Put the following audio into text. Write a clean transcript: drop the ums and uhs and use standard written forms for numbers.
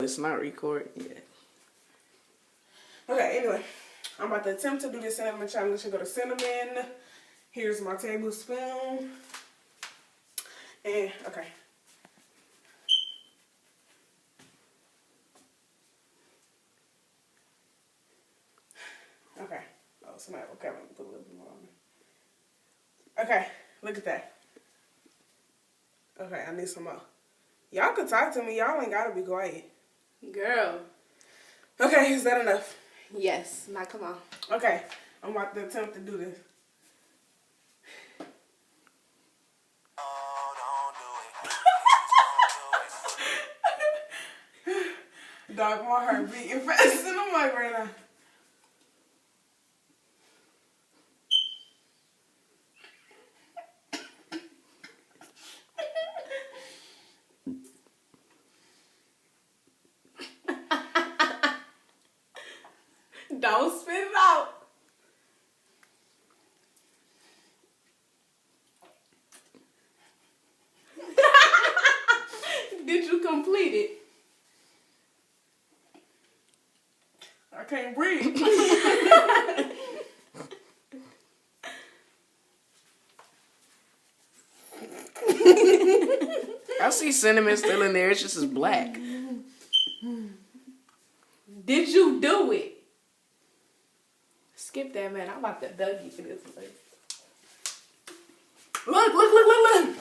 it's not recording yet. Okay, anyway. I'm about to attempt to do this cinnamon challenge. You go to cinnamon. Here's my tablespoon. And, okay. Okay. Oh, somebody, okay, let me put a little bit more on there. Okay, look at that. Okay, I need some more. Y'all can talk to me. Y'all ain't gotta be quiet. Girl. Okay, is that enough? Yes. Now, come on. Okay, I'm about to attempt to do this. Dog, my heart beating fast in the mic right now. Don't spit it out. Did you complete it? I can't breathe. I see cinnamon still in there. It's just as black. Did you do it? Skip that, man. I'm about to dug you for this one. Look.